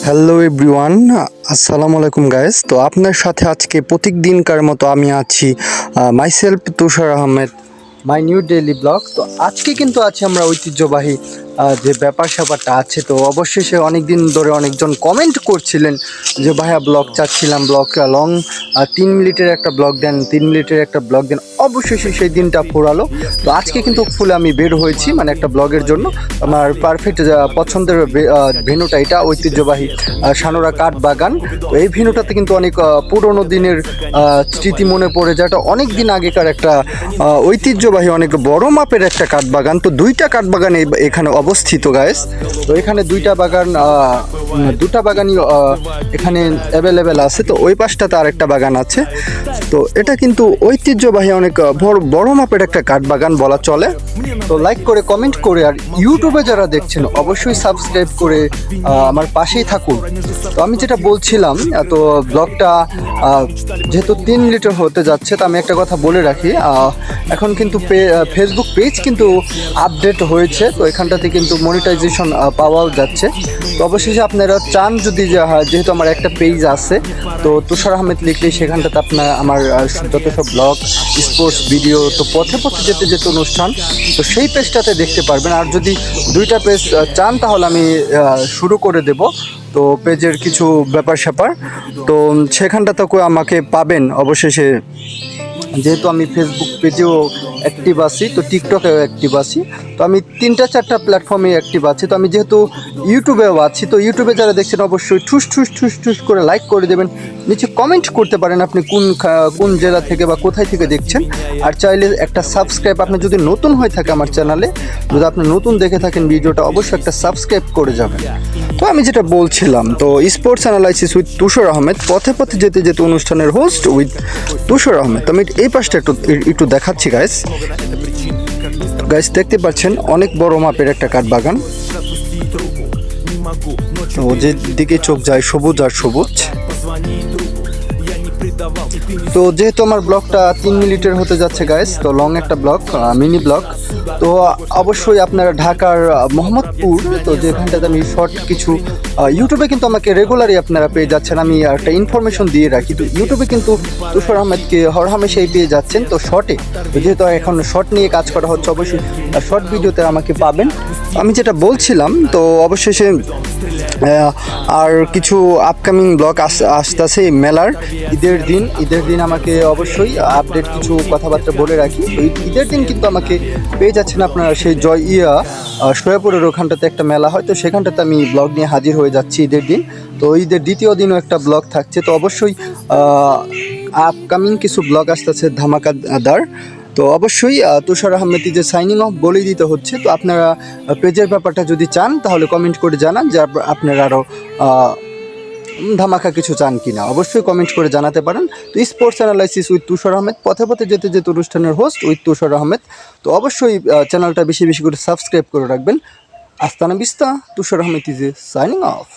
Hello everyone, আসসালামু আলাইকুম guys. তো আপনার সাথে আজকে প্রত্যেক দিনকার মতো আমি আছি myself Tushar Ahmed, my new daily blog. তো আজকে কিন্তু আছে আমরা ঐতিহ্যবাহী যে ব্যাপার স্যাপারটা আছে। তো অবশেষে অনেক দিন ধরে অনেকজন কমেন্ট করছিলেন যে ভাইয়া ব্লগ চাচ্ছিলাম, ব্লগ লং 3 মিনিটের একটা ব্লগ দেন, 3 মিনিটের একটা ব্লগ দেন। অবশেষে সেই দিনটা ফুরালো। তো আজকে কিন্তু ফুলে আমি বের হয়েছি, মানে একটা ব্লগের জন্য। আমার পারফেক্ট পছন্দের ভেন্যুটা এটা ঐতিহ্যবাহী সানোরা কাঠ বাগান। তো এই ভেন্যুটাতে কিন্তু অনেক পুরোনো দিনের স্মৃতি মনে পড়ে যায়। এটা অনেক দিন আগেকার একটা ঐতিহ্যবাহী অনেক বড় মাপের একটা কাঠ বাগান। তো দুইটা কাঠ বাগান এখানে অবস্থিত গাইস। তো এখানে দুটা বাগানই এখানে অ্যাভেলেবেল আছে। তো ওই পাশটাতে আরেকটা বাগান আছে। তো এটা কিন্তু ঐতিহ্যবাহী অনেক বড় মাপের একটা কাঠ বাগান বলা চলে। তো লাইক করে কমেন্ট করে আর ইউটিউবে যারা দেখছেন অবশ্যই সাবস্ক্রাইব করে আমার পাশেই থাকুন। তো আমি যেটা বলছিলাম, তো ব্লগটা যেহেতু 3 মিনিটের হতে যাচ্ছে, তো আমি একটা কথা বলে রাখি, এখন কিন্তু ফেসবুক পেজ কিন্তু আপডেট হয়েছে। তো এখানটাতে কিন্তু মনিটাইজেশন পাওয়াও যাচ্ছে। তো অবশেষে আপনারা চান যদি যেহেতু আমার একটা পেজ আছে, তো তুষার আহমেদ লিখলে সেখানটাতে আপনার আমার যত সব ব্লগ, স্পোর্টস ভিডিও, তো পথে পথে যেতে যেতে অনুষ্ঠান, তো সেই পেজটাতে দেখতে পারবেন। আর যদি দুইটা পেজ চান তাহলে আমি শুরু করে দেব। তো পেজের কিছু ব্যাপার স্যাপার, তো সেখানটাতে আমাকে পাবেন অবশেষে। যেহেতু আমি ফেসবুক পেজেও অ্যাক্টিভ আছি, তো টিকটকেও অ্যাক্টিভ আছি। তো আমি 3-4টা প্ল্যাটফর্মে অ্যাক্টিভ আছি। তো আমি যেহেতু ইউটিউবেও আছি, তো ইউটিউবে যারা দেখছেন অবশ্যই ঠুস ঠুস ঠুস ঠুস করে লাইক করে দেবেন। নিচে কমেন্ট করতে পারেন আপনি কোন জেলা থেকে বা কোথায় থেকে দেখছেন। আর চাইলে একটা সাবস্ক্রাইব, আপনি যদি নতুন হয়ে থাকে আমার চ্যানেলে, যদি আপনি নতুন দেখে থাকেন ভিডিওটা, অবশ্যই একটা সাবস্ক্রাইব করে যাবেন। তো আমি যেটা বলছিলাম, তো স্পোর্টস অ্যানালাইসিস উইথ তুষার আহমেদ, পথে পথে যেতে যেতে অনুষ্ঠানের হোস্ট উইথ তুষার আহমেদ। আমি এই পাশটা একটু দেখাচ্ছি গাইস। দেখতে পাচ্ছেন অনেক বড় মাপের একটা কাঠ বাগান। তো যেদিকে চোখ যায় সবুজ আর সবুজ। তো যেহেতু আমার ব্লগটা 3 মিনিটের হতে যাচ্ছে গাইস, তো লং একটা ব্লগ, মিনি ব্লগ। তো অবশ্যই আপনারা ঢাকার মোহাম্মদপুর, তো যেখানটাতে আমি শর্ট কিছু ইউটিউবে কিন্তু আমাকে রেগুলারই আপনারা পেয়ে যাচ্ছেন। আমি একটা ইনফরমেশন দিয়ে রাখি, তো ইউটিউবে কিন্তু তুষার আহমেদকে হরহামেশাই পেয়ে যাচ্ছেন। তো শর্টে, যেহেতু এখন শর্ট নিয়ে কাজ করা হচ্ছে, অবশ্যই শর্ট ভিডিওতে আমাকে পাবেন। আমি যেটা বলছিলাম, তো অবশেষে আর কিছু আপকামিং ব্লগ আসতেছে মেলার ঈদের দিন আমাকে অবশ্যই আপডেট কিছু কথাবার্তা বলে রাখি। তো ঈদের দিন কিন্তু আমাকে পেয়ে যাচ্ছেন আপনারা সেই সোয়াপুরের ওখানটাতে একটা মেলা হয়, তো সেখানটাতে আমি ব্লগ নিয়ে হাজির হয়ে যাচ্ছি ঈদের দিন। তো ঈদের দ্বিতীয় দিনও একটা ব্লগ থাকছে। তো অবশ্যই আপকামিং কিছু ব্লগ আসতেছে ধামাকাদার। তো অবশ্যই তুষার আহমেদ যে সাইনিং অফ বলে দিতে হচ্ছে। তো আপনারা পেজের ব্যাপারটা যদি চান তাহলে কমেন্ট করে জানান যে আপনারা আরও ধামাকা কিছু চান কিনা, অবশ্যই কমেন্ট করে জানাতে পারেন। তো স্পোর্টস অ্যানালাইসিস উইথ তুষার আহমেদ, পথে পথে যেতে যেতে অনুষ্ঠানের হোস্ট উইথ তুষার আহমেদ। তো অবশ্যই চ্যানেলটা বেশি বেশি করে সাবস্ক্রাইব করে রাখবেন। আস্তানা বিস্তা, তুষার আহমেদ ইজ সাইনিং অফ।